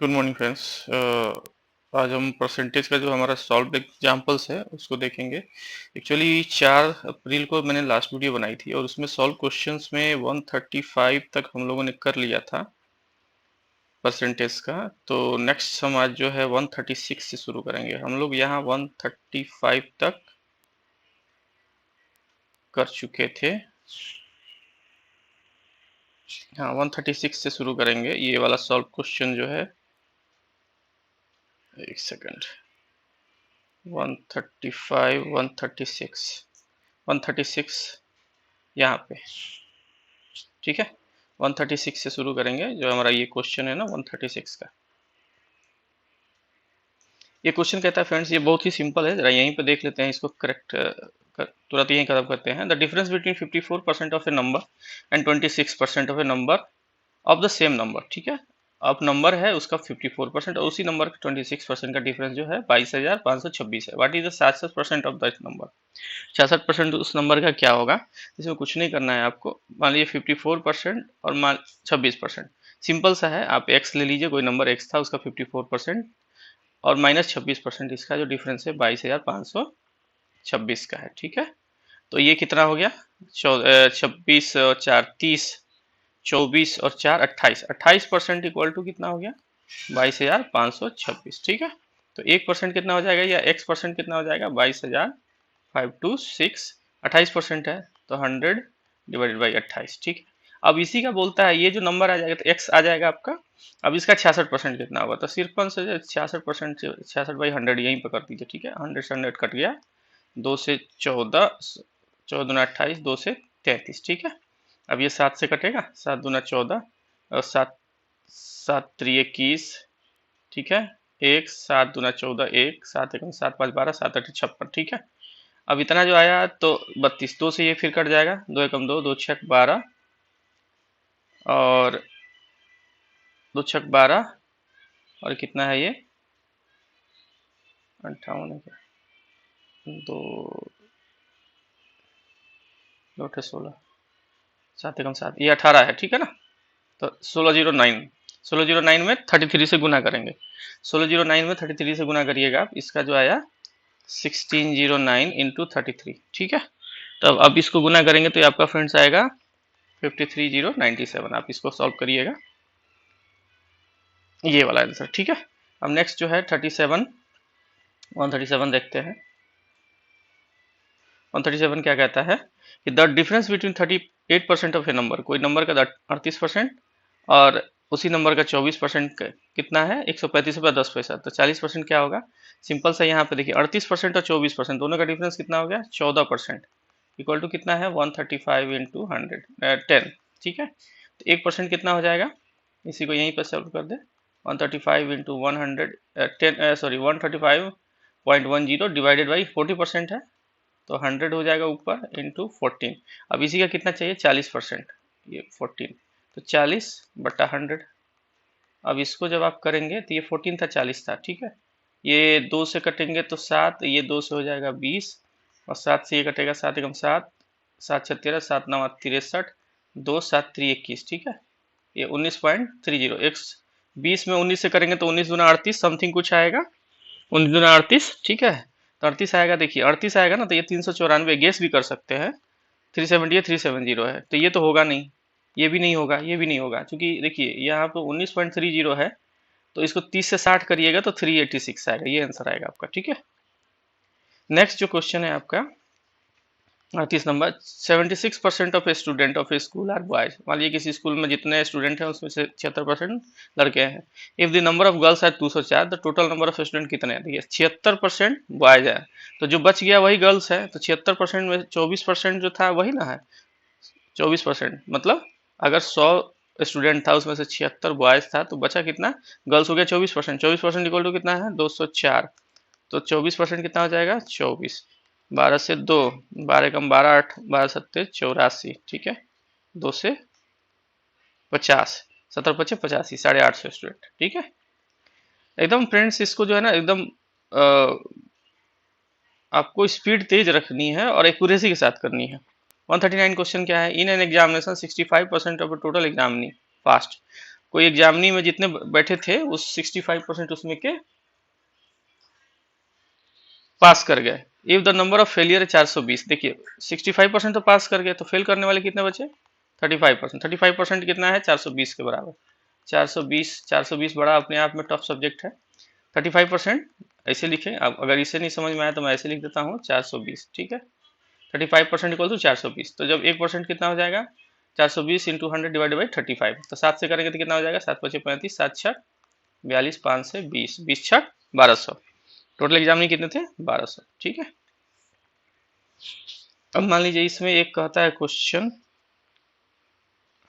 Good morning friends. आज हम percentage का जो हमारा सॉल्व एग्जाम्पल्स है उसको देखेंगे। एक्चुअली 4 अप्रैल को मैंने लास्ट वीडियो बनाई थी और उसमें सॉल्व क्वेश्चंस में 135 तक हम लोगों ने कर लिया था परसेंटेज का। तो नेक्स्ट हम आज जो है 136 से शुरू करेंगे। हम लोग यहाँ 135 तक कर चुके थे। हाँ, 136 से शुरू करेंगे। ये वाला सॉल्व क्वेश्चन जो है, एक सेकंड, 135 136 136 यहाँ पे, ठीक है। 136 से शुरू करेंगे। जो हमारा ये क्वेश्चन है ना 136 का, ये क्वेश्चन कहता है फ्रेंड्स, ये बहुत ही सिंपल है। जरा यहीं पे देख लेते हैं इसको, करेक्ट तुरंत यहीं खत्म करते हैं। The difference between 54% of a number and 26% of a number of the same number, ठीक है। अब नंबर है उसका 54% और उसी नंबर का 26% का डिफरेंस जो है 22,526 है। What is the 66% of that number. 66% उस नंबर का क्या होगा। इसमें कुछ नहीं करना है आपको। मान लीजिए 54% और मान 26%, सिंपल सा है। आप x ले लीजिए, कोई नंबर x था उसका 54% और माइनस 26%, इसका जो डिफरेंस है 22,526 का है, ठीक है। तो ये कितना हो गया, 26 और 4 30, 24 और 4 28, 28% इक्वल टू कितना हो गया, 22,526, ठीक है। तो 1% कितना हो जाएगा, या x% कितना हो जाएगा, 22,526, 28% है तो 100 डिवाइडेड बाई 28, ठीक है। अब इसी का बोलता है, ये जो नंबर आ जाएगा तो x आ जाएगा आपका। अब इसका 66% कितना होगा, तो सिर्फ 66%, 66/100 यहीं पर कर दीजिए, ठीक है। 100 से 100 कट गया, 2 से 14, 14 दूना 28, 2 से 33, ठीक है। अब ये 7 से कटेगा, 7 दूना 14 और 7 7 3 21, ठीक है। 1 7 दूना 14, 1 7 1 7 5 12, 7 8 56, ठीक है। अब इतना जो आया तो 32, 2 से ये फिर कट जाएगा, 2 एकम 2, 2 छक 12 और 2 छक 12 और कितना है ये 58 है क्या, 2 2 16, 7 एकम 7, ये 18 है, ठीक है ना। तो 1609, 1609 में 33 से गुना करेंगे। 1609 में 33 से गुना करिएगा आप, इसका जो आया 1609 इंटू 33, ठीक है। तो अब इसको गुना करेंगे तो ये आपका फ्रेंड्स आएगा 53097। आप इसको सॉल्व करिएगा, ये वाला आंसर, ठीक है। अब नेक्स्ट जो है 37, 137 देखते हैं। 137 क्या कहता है कि the difference between 38% of a number, कोई नंबर का 38% और उसी नंबर का 24% कितना है, 135 रुपया 10 पैसा, तो 40% क्या होगा। सिंपल सा यहाँ पे देखिए, 38% और 24% दोनों का डिफरेंस कितना हो गया, 14%, इक्वल टू कितना है 135 इंटू 10, ठीक है। तो 1% कितना हो जाएगा, इसी को यहीं पर सॉल्व कर दे। 135 इंटू 110, सॉरी 135.10 डिवाइडेड बाई 40% है तो 100 हो जाएगा ऊपर, इंटू 14। अब इसी का कितना चाहिए, 40%, ये 14, तो 40/100। अब इसको जब आप करेंगे तो ये 14 था, 40 था, ठीक है। ये 2 से कटेंगे तो 7, ये 2 से हो जाएगा 20 और 7 से ये कटेगा, 7 एकम 7, 7 6 13, 7 9 63, 2 7 3 21, ठीक है। ये 19.30, x 20 में 19 से करेंगे तो 19 दूना 38 समथिंग कुछ आएगा, 19 दूना 38, ठीक है। तो 38 आएगा, देखिए 38 आएगा ना, तो ये 394, गेस भी कर सकते हैं। 370 है, 370 है, तो ये तो होगा नहीं, ये भी नहीं होगा, ये भी नहीं होगा, क्योंकि देखिए यहाँ पे 19.30 है, तो इसको 30 से 60 करिएगा तो 386 आएगा, ये आंसर आएगा आपका, ठीक है। नेक्स्ट जो क्वेश्चन है आपका 38 number, 76% of a student of a school are boys. मान लीजिए किसी स्कूल में जितने स्टूडेंट हैं उसमें से 76% लड़के हैं। If the number of girls है 204, the total number of student कितने हैं, देखिए 76% बॉयज है, तो जो बच गया वही गर्ल्स है, तो 76% में 24% जो था वही ना है, 24%, मतलब अगर 100 स्टूडेंट था उसमें से 76 बॉयज था तो बचा कितना, गर्ल्स हो गया 24%, 24% इक्वल टू कितना है 204, तो 24% कितना हो जाएगा 24, 12 से 2, 12 कम 12 8, 12 सत्ते 84, ठीक है। 2 से 50, 70 पचे 85, 850 स्टूडेंट, ठीक है। एकदम फ्रेंड्स इसको जो है ना एकदम आपको स्पीड तेज रखनी है और एक्यूरेसी के साथ करनी है। 139 क्वेश्चन क्या है, in an examination 65% of total examinee fast, कोई एग्जामिनी में जितने बैठे थे उस 65% उसमें के पास कर गए। If the number of failure है 420, देखिए 65% तो पास कर गए, तो फेल करने वाले कितने बचे? 35%। 35% कितना है? 420 के बराबर। 420 बड़ा अपने आप में टफ सब्जेक्ट है। 35% ऐसे लिखें। अब अगर इसे नहीं समझ में आया तो मैं ऐसे लिख देता हूँ 420, ठीक है। 35% इक्वल टू 420, तो जब 1% कितना हो जाएगा? 420 इंटू 100 डिवाइड बाई 35, तो 7 से करेंगे तो कितना हो जाएगा? 7 5 35, 7 6 42, 5 से 20, 20 6 1200। टोटल एग्जाम में कितने थे? 1200, ठीक है। अब मान लीजिए इसमें एक कहता है क्वेश्चन,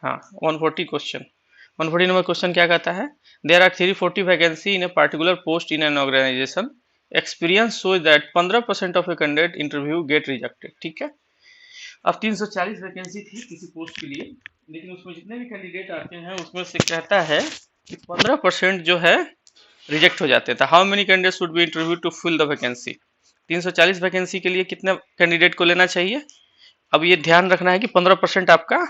हाँ 140 क्वेश्चन, 140 नंबर क्वेश्चन क्या कहता है? There are 340 vacancy in a particular post in an organisation, experience show that 15% of a candidate interview get rejected, ठीक है। अब 340 वैकेंसी थी किसी पोस्ट के लिए, लेकिन उसमें जितने भी कैंडिडेट आते हैं उसमें से कहता है कि 15% जो है रिजेक्ट हो जाते हैं। How many candidate should be interview to fill the vacancy? 340 vacancy के लिए कितने कैंडिडेट को लेना चाहिए? अब ये ध्यान रखना है कि 15% आपका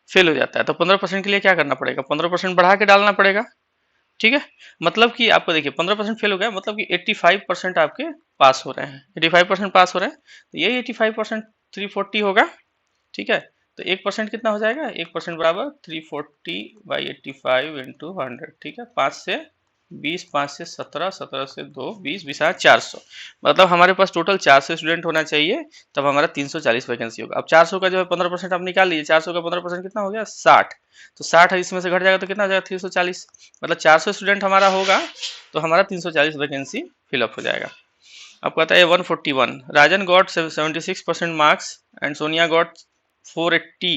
फेल हो जाता है, तो 15% के लिए क्या करना पड़ेगा? 15% बढ़ा के डालना पड़ेगा, ठीक है। मतलब कि आपको देखिए 15% फेल हो गया, मतलब कि 85% आपके पास हो रहे हैं, 85% पास हो रहे हैं, तो ये 85% 340 होगा, ठीक है। तो 1% कितना हो जाएगा? 1% बराबर 340/85 इंटू 100, ठीक है। 5 से 20, 5 से 17, 17 से 2 20, 20 400, मतलब हमारे पास टोटल 400 स्टूडेंट होना चाहिए, तब हमारा 340 वैकेंसी होगा। अब 400 का जो है 15% आप निकाल लीजिए, 400 का 15% कितना हो गया? 60, तो 60 इसमें से घट जाएगा तो कितना हो जाएगा? 340, मतलब 400 स्टूडेंट हमारा होगा तो हमारा 340 वैकेंसी फिलअप हो जाएगा। अब कहता है 141, Rajan got 76% marks and Sonia got 480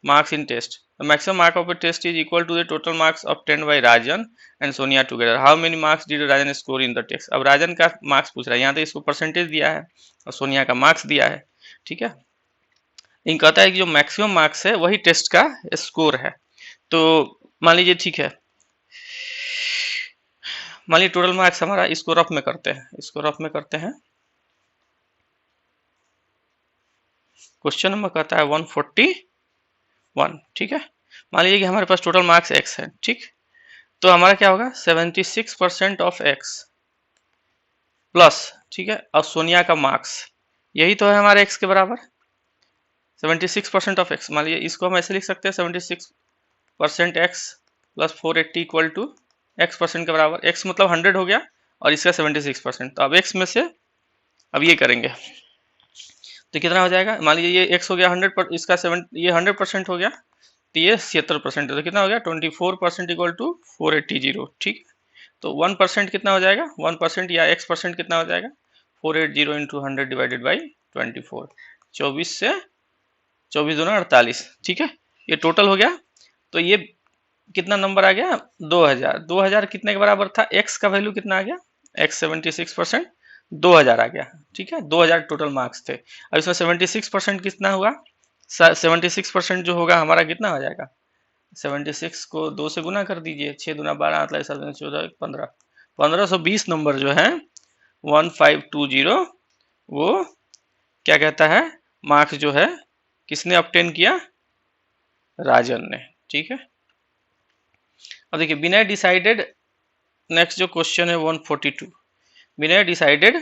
marks in test. The maximum mark of a test is equal to the total marks obtained by Rajan and Sonia together. How many marks did Rajan score in the test? अब राजन का marks पूछ रहा है, यहाँ तो इसको percentage दिया है और सोनिया का मार्क्स दिया है, ठीक है। इन कहता है कि जो मैक्सिमम मार्क्स है वही टेस्ट का स्कोर है। तो मान लीजिए, ठीक है, मान लीजिए टोटल मार्क्स हमारा इसको रफ में करते हैं, इसको रफ में करते हैं। क्वेश्चन नंबर कहता है 141, ठीक है। मान लीजिए कि हमारे पास टोटल मार्क्स x है, ठीक। तो हमारा क्या होगा? 76% ऑफ x प्लस, ठीक है, और सोनिया का मार्क्स, यही तो है हमारे x के बराबर। 76% ऑफ x, मान लीजिए इसको हम ऐसे लिख सकते हैं 76% x plus 480 equal to x percent के बराबर। x मतलब 100 हो गया और इसका 76%, तो अब x में से अब ये करेंगे तो कितना हो जाएगा? मान लीजिए ये x हो गया 100 पर, इसका 7 ये 100% हो गया, तो ये 76% है, तो कितना हो गया? 24% इक्वल टू 480, ठीक। तो 1% कितना हो जाएगा? 1% या x परसेंट कितना हो जाएगा? 480 इंटू 100 डिवाइडेड बाई 24, 24 से 24 दूना 48, ठीक है। ये टोटल हो गया, तो ये कितना नंबर आ गया? 2000। 2000 कितने के बराबर था? x का वैल्यू कितना आ गया? x 76%, 2000 आ गया, ठीक है। 2000 टोटल मार्क्स थे। अब इसमें 76% कितना हुआ? 76% जो होगा हमारा कितना हो जाएगा? 76 को 2 से गुना कर दीजिए, 6 दूना 12, 14, 15, 1520 नंबर जो है 1520, वो क्या कहता है? मार्क्स जो है किसने ऑब्टेन किया? राजन ने, ठीक है। अब देखिए विनय डिसाइडेड, नेक्स्ट जो क्वेश्चन है 142, Vinay decided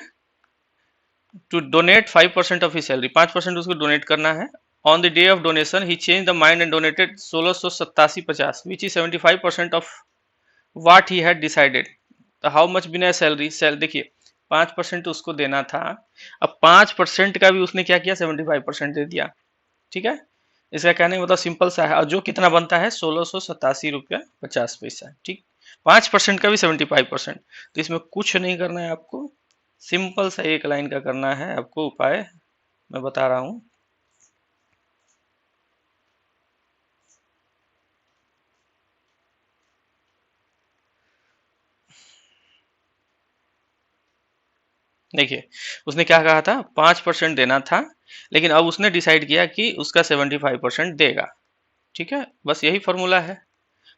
to donate 5% of his salary, 5% उसको डोनेट करना है। On the day of donation he change the mind and donated 1687.50 which is 75% of what he had decided. तो हाउ मच विनय सैलरी, देखिए 5% उसको देना था, अब 5% का भी उसने क्या किया? 75% दे दिया, ठीक है। इसका कहने का मतलब सिंपल सा है, और जो कितना बनता है 1687.50, ठीक। 5% का भी 75%, तो इसमें कुछ नहीं करना है आपको, सिंपल सा एक लाइन का करना है आपको। उपाय मैं बता रहा हूं, देखिए उसने क्या कहा था? 5% देना था, लेकिन अब उसने डिसाइड किया कि उसका 75% देगा, ठीक है। बस यही फॉर्मूला है,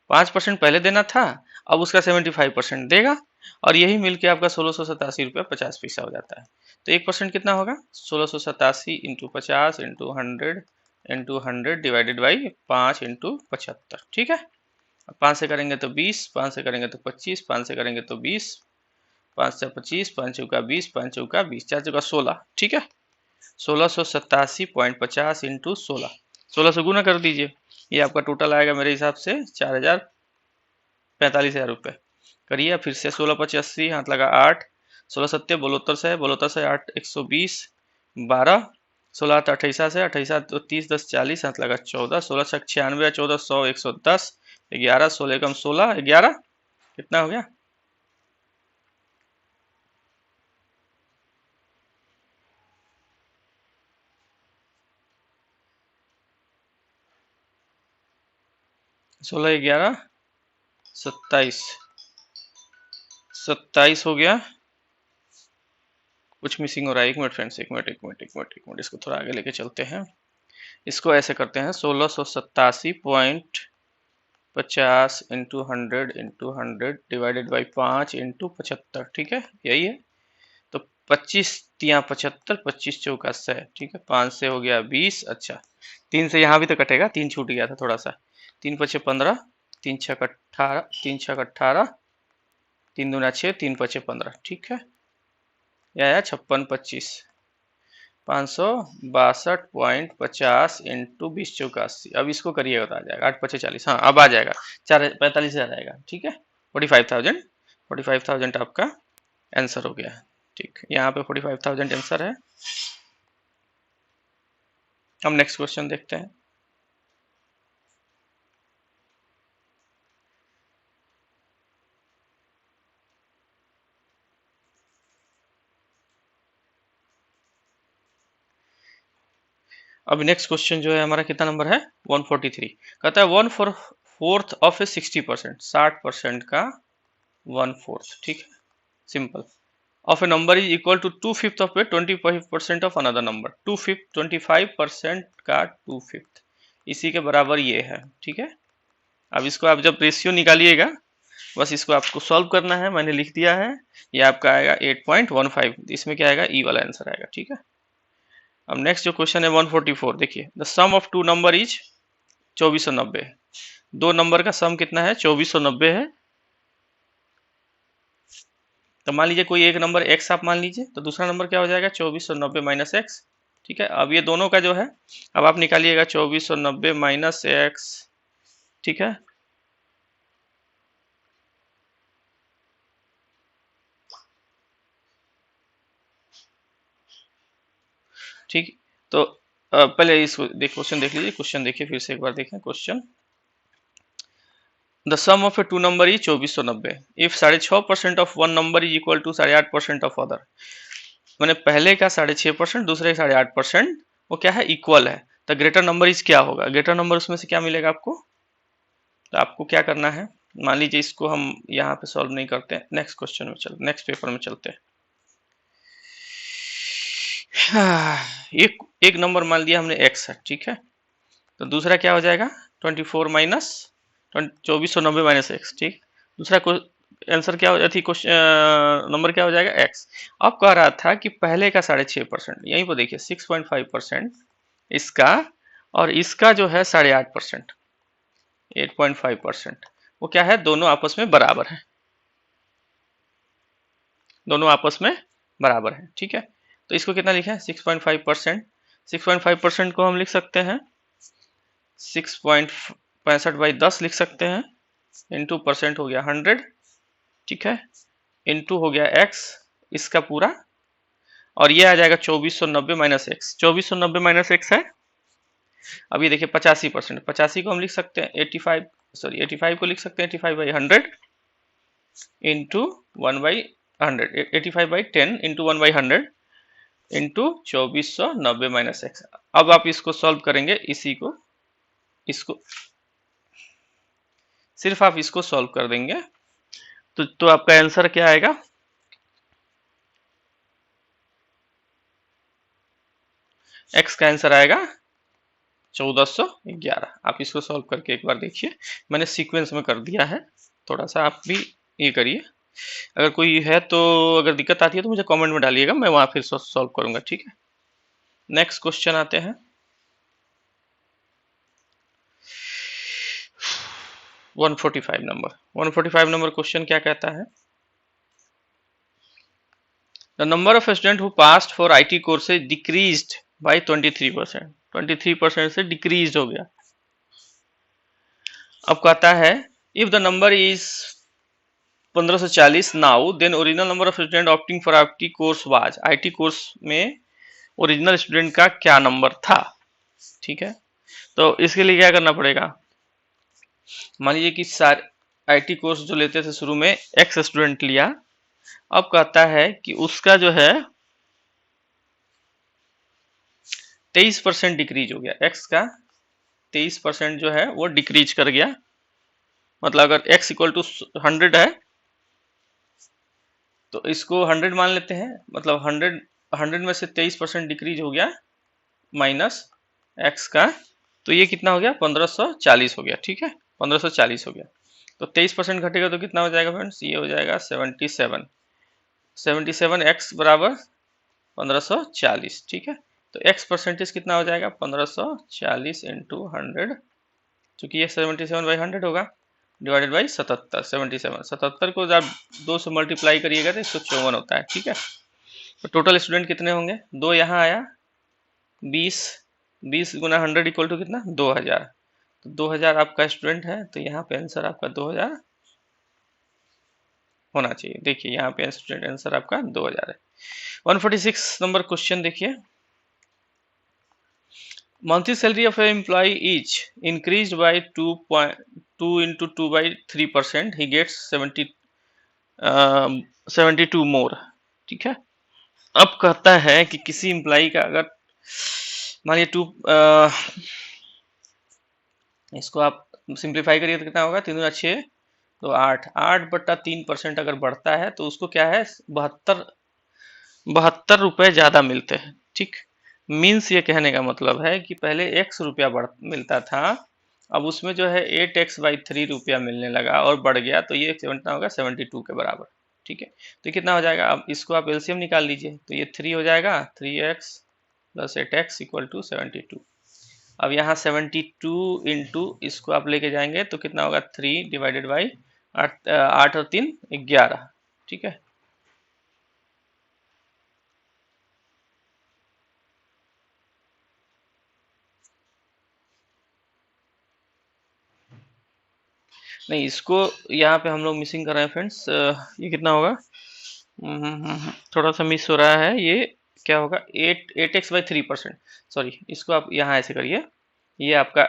5% पहले देना था, अब उसका 75% देगा, और यही मिलके आपका 1687.50 हो जाता है। तो 1% कितना होगा? 1687 into 50 into 100 into 100 divided by 5 into 75, ठीक है। 5 से करेंगे तो 20, 5 से करेंगे तो 25, 5 से करेंगे तो 20, 5 से 25, 5 चौका 20, 5 चौका 20, 4 चौका 16, ठीक है। 1687.50 इंटू 16 से गुना कर दीजिए। ये आपका टोटल आएगा मेरे हिसाब से 45,000 रुपये। करिए फिर से। 16 × 85 हाथ लगा 8, 16 × 7 72 से, 72 से 8 120, 12, 16 8 28 से, 28 तो 30, 10 40 हाथ लगा 14, 16 6 96, 14 100 110, 11, 16 कम 16 11, कितना हो गया? सोलह 11 27, 27 हो गया। कुछ मिसिंग हो रहा है, एक मिनट फ्रेंड्स, एक मिनट एक मिनट एक मिनट एक मिनट, इसको थोड़ा आगे लेके चलते हैं। इसको ऐसे करते हैं 1687.50 इंटू 100 डिवाइडेड बाई 5 इंटू 75, ठीक है, यही है। तो 25 तिया 75, 25 चौका 100, ठीक है। 5 से हो गया 20, अच्छा 3 से यहाँ भी तो कटेगा, 3 छूट गया था थोड़ा सा। 3 5 15, 3 6 18, 3 6 18, 3 दूना 6, 3 5 15, ठीक है। यह आया 5625, 562.50 इंटू 20 चौका 80। अब इसको करिएगा तो आ जाएगा 8 5 40, हाँ अब आ जाएगा 45,000 आएगा, ठीक है। 45,000, 45,000 आपका आंसर हो गया, ठीक। यहाँ पे 45,000 आंसर है। हम नेक्स्ट क्वेश्चन देखते हैं। अब नेक्स्ट क्वेश्चन जो है हमारा कितना नंबर है? 143। कहता है 1/4 ऑफ ए 60%, 60% का 1/4, ठीक है, simple. Of a number is equal to 2/5 of a 25% of another number. 2/5 25% का 2/5 इसी के बराबर ये है, ठीक है। अब इसको आप जब रेशियो निकालिएगा, बस इसको आपको सॉल्व करना है, मैंने लिख दिया है। ये आपका आएगा 8.15, इसमें क्या आएगा? ई वाला आंसर आएगा, ठीक है। अब नेक्स्ट जो क्वेश्चन है 144, देखिए the sum of two number is 2490। दो नंबर का सम कितना है? 2490 है। तो मान लीजिए कोई एक नंबर x आप मान लीजिए, तो दूसरा नंबर क्या हो जाएगा? 2490 माइनस एक्स, ठीक है। अब ये दोनों का जो है, अब आप निकालिएगा 2490 माइनस एक्स, ठीक है। ठीक, तो पहले इस क्वेश्चन देख लीजिए, क्वेश्चन देखिए फिर से एक बार देखें question. The sum of a two number is 2490 if 6.5% of one number is equal to 8.5% of other. मैंने पहले का 6.5%, दूसरे का 8.5%, वो क्या है? इक्वल है। तो ग्रेटर नंबर इज क्या होगा? ग्रेटर नंबर उसमें से क्या मिलेगा आपको? तो आपको क्या करना है, मान लीजिए इसको हम यहाँ पे सॉल्व नहीं करते, नेक्स्ट क्वेश्चन में चल, नेक्स्ट पेपर में चलते हैं। एक नंबर मान लिया हमने x है, ठीक है। तो दूसरा क्या हो जाएगा? 24 माइनस 2490 माइनस एक्स, ठीक। दूसरा आंसर क्या हो जाती? क्वेश्चन नंबर क्या हो जाएगा? x। अब कह रहा था कि पहले का 6.5%, यहीं पर देखिए 6.5% इसका, और इसका जो है 8.5%, 8.5%, वो क्या है? दोनों आपस में बराबर है, दोनों आपस में बराबर है, ठीक है। तो इसको कितना लिखे? 6.5%। 6.5% को हम लिख सकते हैं 6.65/10 लिख सकते हैं, इंटू परसेंट हो गया 100, ठीक है, इंटू हो गया x इसका पूरा, और ये आ जाएगा 2490 माइनस एक्स। 2490 माइनस एक्स है। अब ये देखिए 85%, 85 को हम लिख सकते हैं 85, सॉरी 85 को लिख सकते हैं 85/100 into 1/100, 85/10 into 1/100 into 2490 minus x. अब आप इसको सॉल्व करेंगे, इसी को, इसको सिर्फ आप इसको सॉल्व कर देंगे, तो आपका आंसर क्या आएगा? x का आंसर आएगा 1411। आप इसको सॉल्व करके एक बार देखिए, मैंने सीक्वेंस में कर दिया है, थोड़ा सा आप भी ये करिए। अगर कोई है तो, अगर दिक्कत आती है तो मुझे कमेंट में डालिएगा, मैं वहां फिर सॉल्व करूंगा, ठीक है। नेक्स्ट क्वेश्चन आते हैं। 145 नंबर 145 नंबर क्वेश्चन क्या कहता है? The number of student who passed for IT courses decreased by 23%। 23% से डिक्रीज हो गया। अब कहता है if the number is 1540 now then original number of student opting for IT course was. IT course में ओरिजिनल स्टूडेंट का क्या number था? ठीक है, तो इसके लिए क्या करना पड़ेगा? मान लीजिए कि सारे आईटी कोर्स जो लेते थे शुरू में एक्स स्टूडेंट लिया, अब कहता है कि उसका जो है 23% डिक्रीज हो गया। एक्स का 23% जो है वो डिक्रीज कर गया। मतलब अगर एक्स इक्वल टू 100 है तो इसको 100 मान लेते हैं। मतलब 100 में से 23% डिक्रीज हो गया माइनस एक्स का, तो ये कितना हो गया? 1540 हो गया। ठीक है, 1540 हो गया। तो 23% घटेगा तो कितना हो जाएगा फ्रेंड्स? ये हो जाएगा 77। 77 एक्स बराबर 1540। ठीक है, तो एक्स परसेंटेज कितना हो जाएगा? 1540 इंटू 100, चूंकि ये 77/100 होगा, डिवाइडेड बाई 77। 77 को जब 2 से मल्टीप्लाई करिएगा तो 154 होता है। ठीक है, तो टोटल स्टूडेंट कितने होंगे? 2 यहाँ आया, 20 20 गुना 100 इक्वल टू कितना? 2000। तो 2000 आपका स्टूडेंट है, तो यहाँ पे आंसर आपका 2000 होना चाहिए। देखिए यहाँ पे स्टूडेंट आंसर आपका 2000 है। 146 नंबर क्वेश्चन देखिए, monthly salary of an employee is increased by 2 into 2 by 3%, he gets 72 more। ठीक है, अब कहता है कि किसी एम्प्लॉई का अगर मानिए इसको आप सिंप्लीफाई करिए तो कितना होगा? 3 दूना 6, तो 8/3% अगर बढ़ता है तो उसको क्या है? 72 रुपए ज्यादा मिलते हैं। ठीक, मीन्स ये कहने का मतलब है कि पहले x रुपया मिलता था, अब उसमें जो है 8x/3 रुपया मिलने लगा और बढ़ गया, तो ये कितना होगा? 72 के बराबर। ठीक है, तो कितना हो जाएगा? अब इसको आप एलसीएम निकाल लीजिए, तो ये 3 हो जाएगा, 3x + 8x इक्वल टू 72। अब यहाँ 72 इंटू इसको आप लेके जाएंगे तो कितना होगा? 3 डिवाइडेड बाई 8 और 3 11। ठीक है, नहीं इसको यहाँ पे हम लोग मिसिंग कर रहे हैं फ्रेंड्स। ये कितना होगा? थोड़ा सा मिस हो रहा है। ये क्या होगा? 8x/3%। सॉरी, इसको आप यहाँ ऐसे करिए, ये आपका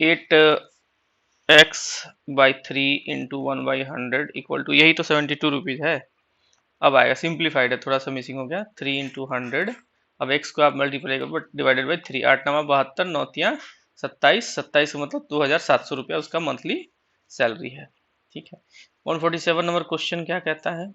8x/3 इंटू 1/100 इक्वल टू, यही तो 72 रुपीज़ है। अब आएगा सिंप्लीफाइड है, थोड़ा सा मिसिंग हो गया, 3 इंटू 100। अब x को आप मल्टीप्लाई करो डिवाइडेड बाई 3, 8 9 72, 9 3 27, 27 का मतलब 2700 रुपया उसका मंथली सैलरी है। ठीक है, 147 नंबर क्वेश्चन क्या कहता है?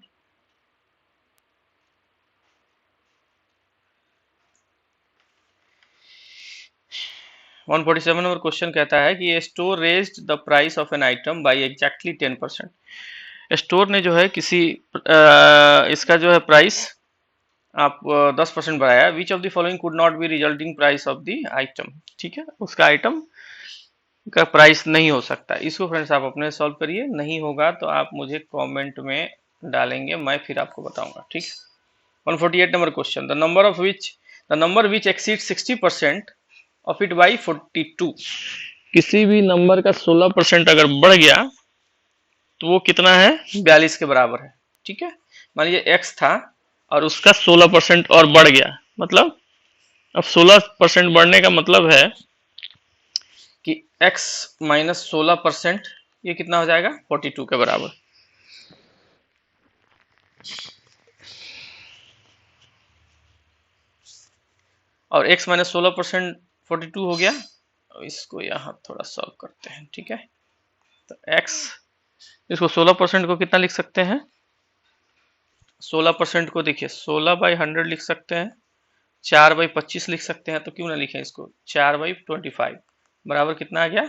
वन 147 नंबर क्वेश्चन कहता है कि store raised the price of an item by exactly 10%। Store ने जो है किसी इसका जो है प्राइस आप 10% बढ़ाया। Which of the following could not be resulting price of the item. ठीक है, उसका आइटम का प्राइस नहीं हो सकता। इसको फ्रेंड्स आप अपने सॉल्व करिए, नहीं होगा तो आप मुझे कमेंट में डालेंगे, मैं फिर आपको बताऊंगा। ठीक, 148 number question, the number which exceed 60% of it by 42। किसी भी नंबर का 16% अगर बढ़ गया तो वो कितना है? 42 के बराबर है। ठीक है, मान लीजिए x था और उसका 16% और बढ़ गया, मतलब अब 16% बढ़ने का मतलब है कि x माइनस 16%, ये कितना हो जाएगा? 42 के बराबर। और x माइनस 16% 42 हो गया। अब इसको यहाँ थोड़ा सॉल्व करते हैं। ठीक है, तो x, इसको 16% को कितना लिख सकते हैं? 16% को देखिए 16/100 लिख सकते हैं, 4/25 लिख सकते हैं, तो क्यों ना लिखें इसको 4/25 बराबर कितना आ गया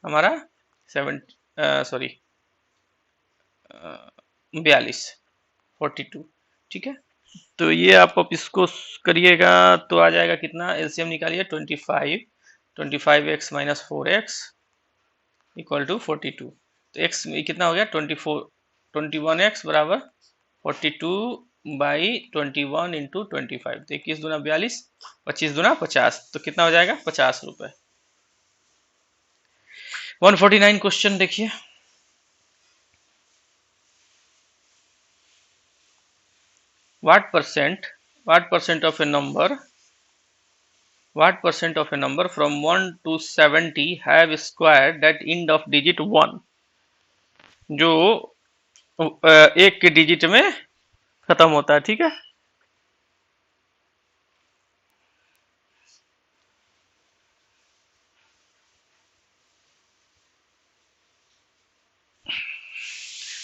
हमारा? 42। ठीक है, तो ये आप अब इसको करिएगा तो आ जाएगा कितना? एलसीएम निकालिए, 25 25x - 4x इक्वल टू 42। तो x कितना हो गया 24, 21x बराबर 42/21 इंटू 25। तो 21 दूना 42, 25 दूना 50, तो कितना हो जाएगा 50 रुपए। 149 क्वेश्चन देखिए। What percent of a number from 1 to 70 have a square that end of digit 1, जो एक के डिजिट में खत्म होता है, ठीक है।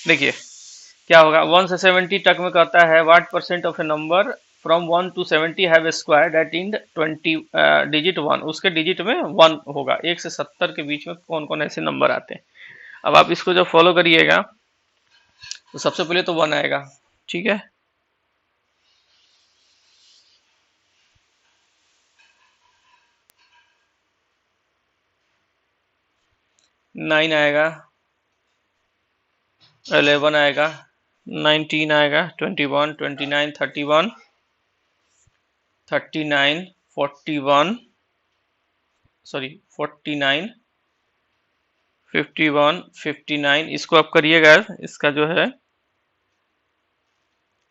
देखिए क्या होगा, 1 से 70 तक में कहता है what percent of a number from 1 to 70 have a square that in 20 digit 1, उसके डिजिट में 1 होगा। 1 से 70 के बीच में कौन कौन ऐसे नंबर आते हैं। अब आप इसको जब फॉलो करिएगा तो सबसे पहले तो 1 आएगा, ठीक है। 9 आएगा, 11 आएगा, 19 आएगा, 21, 29, 31, 39, 41, सॉरी 49, 51, 59। इसको आप करिएगा, इसका जो है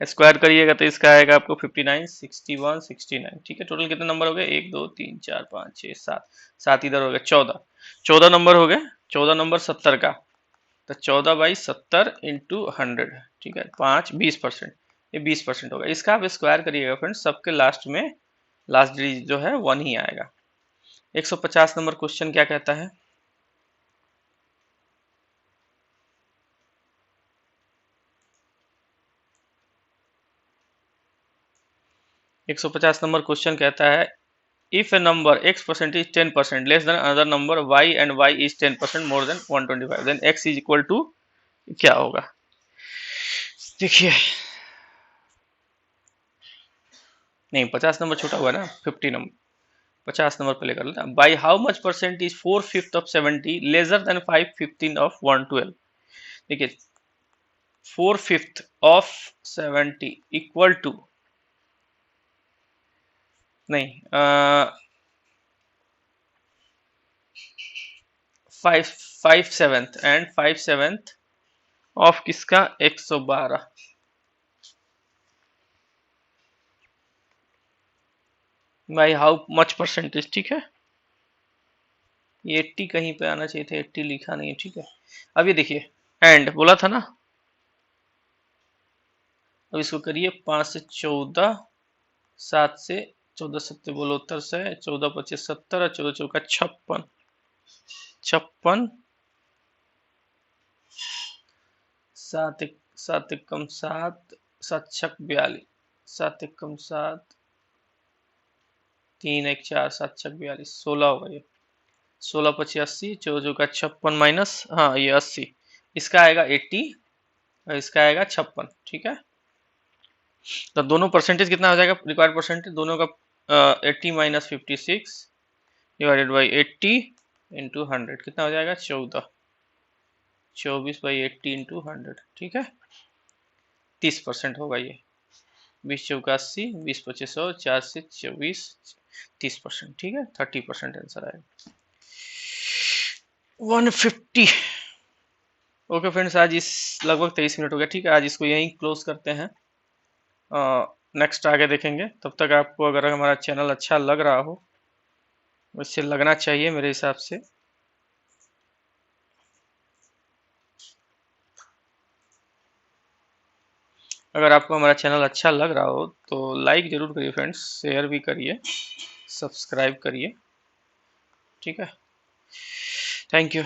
स्क्वायर करिएगा तो इसका आएगा आपको 59, 61, 69, ठीक है। टोटल कितने नंबर हो गए, 1 2 3 4 5 6 7, 7 इधर हो गए, 14 नंबर हो गए। 14 नंबर 70 का, तो 14/70 इंटू 100, ठीक है। 5 20%, ये 20% होगा। इसका आप स्क्वायर करिएगा फ्रेंड्स, सबके लास्ट में लास्ट डिजिट जो है 1 ही आएगा। 150 नंबर क्वेश्चन क्या कहता है, 150 नंबर क्वेश्चन कहता है if a number x% is 10% less than another number y and y is 10% more than 125, then x is equal to क्या होगा। देखिए नहीं 50 नंबर छोटा हुआ ना, 50 नंबर, 50 नंबर पहले कर लेता। By how much percent is 4/5 of 70 lesser than 5/15 of 112। देखिए 4/5 ऑफ 70 इक्वल टू, नहीं 5/7 एंड 5/7 ऑफ किसका 112 बाई हाउ मच परसेंटेज, ठीक है। ये 80 कहीं पे आना चाहिए था, 80 लिखा नहीं है, ठीक है। अब ये देखिए एंड बोला था ना, अब इसको करिए 5 से 14, 7 से 14 सत्ते बोलो उत्तर से 14×25 70 और 14×4 56, 56, 7 एकम 7, 7 छक 42, 7 एकम 7, 3 1 4, 7 छक 42, 16 होगा ये। 16×25 80, 14×56 माइनस, हाँ ये 80, इसका आएगा 80 और इसका आएगा 56, ठीक है। तो दोनों परसेंटेज कितना हो जाएगा, रिक्वायर्ड परसेंटेज दोनों का 80 माइनस 56 डिवाइडेड बाई 80 इंटू 100 कितना हो जाएगा 14, 24/80 इंटू 100, ठीक है। 30% होगा ये, 20×4 80, 20×25 100, 4 से 24, 30%, ठीक है। 30% आंसर आएगा 150। ओके फ्रेंड्स, आज इस लगभग 23 मिनट हो गया, ठीक है। आज इसको यहीं क्लोज करते हैं, नेक्स्ट आगे देखेंगे। तब तक आपको अगर हमारा चैनल अच्छा लग रहा हो, वैसे लगना चाहिए मेरे हिसाब से, अगर आपको हमारा चैनल अच्छा लग रहा हो तो लाइक जरूर करिए फ्रेंड्स, शेयर भी करिए, सब्सक्राइब करिए, ठीक है। Thank you.